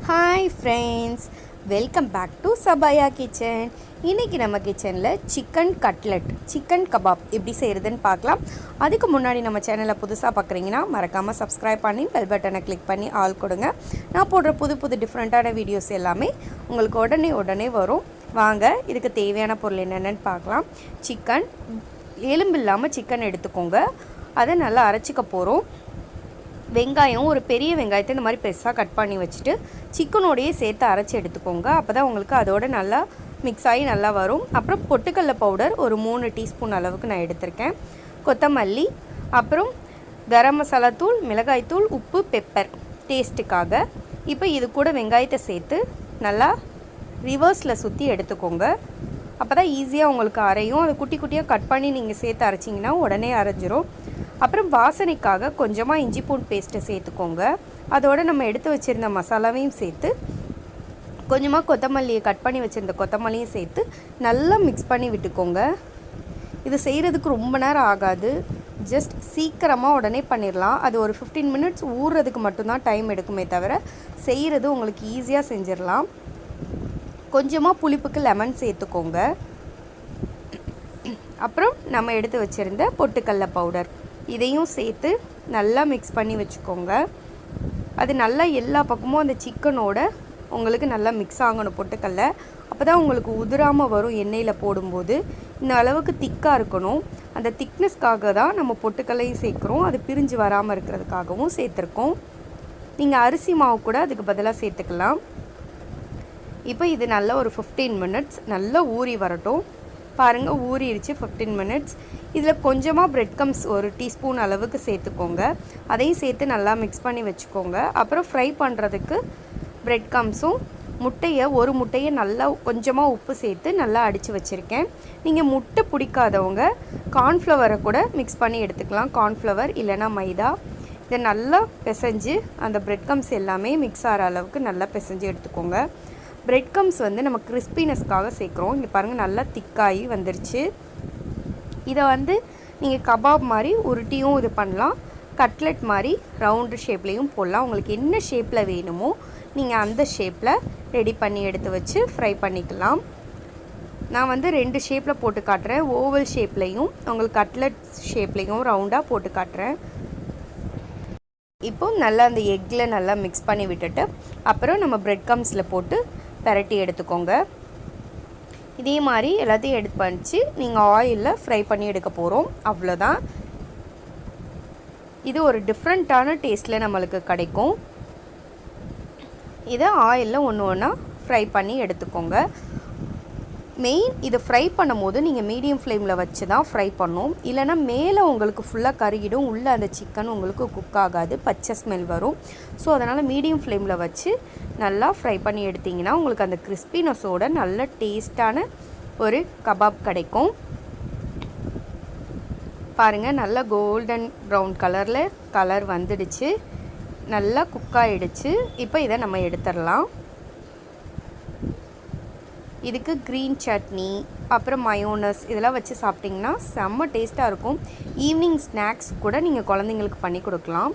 Hi friends, welcome back to Sabaya kitchen. இன்னைக்கு நம்ம கிச்சன்ல chicken cutlet, chicken kebab எப்படி செய்யறதுன்னு பார்க்கலாம். அதுக்கு முன்னாடி நம்ம சேனலை புதுசா பார்க்கறீங்கன்னா மறக்காம subscribe பண்ணி bell button-ஐ click பண்ணி ஆல் கொடுங்க. நான் போடுற புது டிஃபரண்டான வீடியோஸ் எல்லாமே உங்களுக்கு உடனே வரும். வாங்க இதுக்கு தேவையான பொருள் என்னென்னன்னு பார்க்கலாம். chicken எலும்பு இல்லாம chicken எடுத்துக்கோங்க. அதை நல்லா அரைச்சிக்க போறோம். வெங்காயம் ஒரு பெரிய வெங்காயத்தை இந்த மாதிரி பெருசாக கட் பண்ணி வச்சுட்டு சிக்கனோடையே சேர்த்து அரைச்சி எடுத்துக்கோங்க. அப்போ தான் உங்களுக்கு அதோட நல்லா மிக்ஸ் ஆகி நல்லா வரும். அப்புறம் பொட்டுக்கடல பவுடர் ஒரு 3 டீஸ்பூன் அளவுக்கு நான் எடுத்திருக்கேன். கொத்தமல்லி, அப்புறம் கரம் மசாலா தூள், மிளகாய் தூள், உப்பு, பெப்பர் டேஸ்ட்டுக்காக. இப்போ இது கூட வெங்காயத்தை சேர்த்து நல்லா ரிவர்ஸில் சுற்றி எடுத்துக்கோங்க. அப்போ தான் ஈஸியாக உங்களுக்கு அரையும். அதை குட்டி குட்டியாக கட் பண்ணி நீங்கள் சேர்த்து அரைச்சிங்கன்னா உடனே அரைஞ்சிரும். அப்புறம் வாசனைக்காக கொஞ்சமாக இஞ்சி பூண்டு பேஸ்ட்டை சேர்த்துக்கோங்க. அதோடு நம்ம எடுத்து வச்சுருந்த மசாலாவையும் சேர்த்து கொஞ்சமாக கொத்தமல்லியை கட் பண்ணி வச்சுருந்த கொத்தமல்லியும் சேர்த்து நல்லா மிக்ஸ் பண்ணி விட்டுக்கோங்க. இது செய்கிறதுக்கு ரொம்ப நேரம் ஆகாது, ஜஸ்ட் சீக்கிரமாக உடனே பண்ணிடலாம். அது ஒரு 15 மினிட்ஸ் ஊறுறதுக்கு மட்டும்தான் டைம் எடுக்குமே தவிர செய்கிறது உங்களுக்கு ஈஸியாக செஞ்சிடலாம். கொஞ்சமாக புளிப்புக்கு லெமன் சேர்த்துக்கோங்க. அப்புறம் நம்ம எடுத்து வச்சுருந்த பொட்டுக்கடல பவுடர் இதையும் சேர்த்து நல்லா மிக்ஸ் பண்ணி வச்சுக்கோங்க. அது நல்லா எல்லா பக்கமும் அந்த சிக்கனோட உங்களுக்கு நல்லா மிக்ஸ் ஆகணும் பொட்டுக்கடல. அப்போ தான் உங்களுக்கு உதிராமல் வரும். எண்ணெயில் போடும்போது இந்த அளவுக்கு திக்காக இருக்கணும். அந்த திக்னஸ்க்காக தான் நம்ம பொட்டுக்கடலையும் சேர்க்குறோம். அது பிரிஞ்சு வராமல் இருக்கிறதுக்காகவும் சேர்த்துருக்கோம். நீங்கள் அரிசி மாவு கூட அதுக்கு பதிலாக சேர்த்துக்கலாம். இப்போ இது நல்லா ஒரு 15 மினிட்ஸ் நல்லா ஊறி வரட்டும். பாருங்கள், ஊறிடுச்சு 15 மினிட்ஸ். இதில் கொஞ்சமாக பிரெட் கம்ஸ் ஒரு டீஸ்பூன் அளவுக்கு சேர்த்துக்கோங்க. அதையும் சேர்த்து நல்லா மிக்ஸ் பண்ணி வச்சுக்கோங்க. அப்புறம் ஃப்ரை பண்ணுறதுக்கு பிரெட் கம்ஸும் ஒரு முட்டையை நல்லா கொஞ்சமாக உப்பு சேர்த்து நல்லா அடித்து வச்சுருக்கேன். நீங்கள் முட்டை பிடிக்காதவங்க கார்ன்ஃப்ளவரை கூட மிக்ஸ் பண்ணி எடுத்துக்கலாம். கார்ன்ஃப்ளவர் இல்லைனா மைதா. இதை நல்லா பிசைஞ்சு அந்த பிரெட் கம்ஸ் எல்லாமே மிக்ஸ் ஆகிற அளவுக்கு நல்லா பிசைஞ்சு எடுத்துக்கோங்க. பிரெட் கம்ஸ் நம்ம கிறிஸ்பினஸ்க்காக சேர்க்குறோம். இங்கே பாருங்கள் நல்லா திக்காகி வந்துருச்சு. இதை நீங்கள் கபாப் மாதிரி உருட்டியும் இது பண்ணலாம், கட்லெட் மாதிரி ரவுண்டு ஷேப்லேயும் போடலாம். உங்களுக்கு என்ன ஷேப்பில் வேணுமோ நீங்கள் அந்த ஷேப்பில் ரெடி பண்ணி எடுத்து வச்சு ஃப்ரை பண்ணிக்கலாம். நான் 2 ஷேப்பில் போட்டு காட்டுறேன். ஓவல் ஷேப்லேயும் உங்களுக்கு கட்லெட் ஷேப்லேயும் ரவுண்டாக போட்டு காட்டுறேன். இப்போ நல்லா அந்த எக்கில் நல்லா மிக்ஸ் பண்ணி விட்டுட்டு அப்புறம் நம்ம பிரெட் கம்ஸில் போட்டு பரட்டி எடுத்துக்கோங்க. இதே மாதிரி எல்லாத்தையும் எடுத்து பண்ணிச்சு நீங்கள் ஆயிலில் ஃப்ரை பண்ணி எடுக்க போகிறோம். அவ்வளோதான். இது ஒரு டிஃப்ரெண்ட்டான டேஸ்ட்டில் நம்மளுக்கு கிடைக்கும். இதை ஆயிலில் ஒன்று ஒன்றா ஃப்ரை பண்ணி எடுத்துக்கோங்க. மெயின் இதை ஃப்ரை பண்ணும் போது நீங்கள் மீடியம் ஃப்ளேமில் வச்சு தான் ஃப்ரை பண்ணணும். இல்லைனா மேலே உங்களுக்கு ஃபுல்லாக கருகிடும், உள்ளே அந்த சிக்கன் உங்களுக்கு குக் ஆகாது, பச்சை ஸ்மெல் வரும். ஸோ அதனால் மீடியம் ஃப்ளேமில் வச்சு நல்லா ஃப்ரை பண்ணி எடுத்திங்கன்னா உங்களுக்கு அந்த கிறிஸ்பினஸோட நல்ல டேஸ்டான ஒரு கபாப் கிடைக்கும். பாருங்கள், நல்லா கோல்டன் ப்ரௌன் கலர் வந்துடுச்சு, நல்லா குக் ஆகிடுச்சு. இப்போ இதை நம்ம எடுத்துடலாம். இதுக்கு க்ரீன் சட்னி அப்புறம் மயோனஸ் இதெல்லாம் வச்சு சாப்பிட்டிங்கன்னா செம்ம டேஸ்ட்டாக இருக்கும். ஈவினிங் ஸ்நாக்ஸ் கூட நீங்கள் குழந்தைங்களுக்கு பண்ணி கொடுக்கலாம்.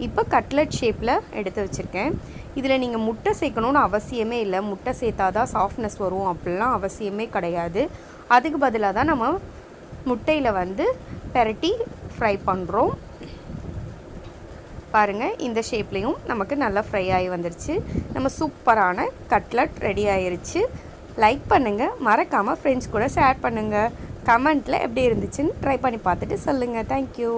இப்போ கட்லெட் ஷேப்பில் எடுத்து வச்சுருக்கேன். இதில் நீங்கள் முட்டை சேர்க்கணுன்னு அவசியமே இல்லை. முட்டை சேர்த்தா தான் சாஃப்ட்னஸ் வரும் அப்படிலாம் அவசியமே கிடையாது. அதுக்கு பதிலாக தான் நம்ம முட்டையில் பெரட்டி ஃப்ரை பண்ணுறோம். பாருங்கள், இந்த ஷேப்லேயும் நமக்கு நல்லா ஃப்ரை ஆகி வந்துருச்சு. நம்ம சூப்பரான கட்லெட் ரெடி ஆயிருச்சு. லைக் பண்ணுங்கள், மறக்காமல் ஃப்ரெண்ட்ஸ் கூட ஷேர் பண்ணுங்கள். கமெண்ட்டில் எப்படி இருந்துச்சுன்னு ட்ரை பண்ணி பார்த்துட்டு சொல்லுங்கள். தேங்க்யூ.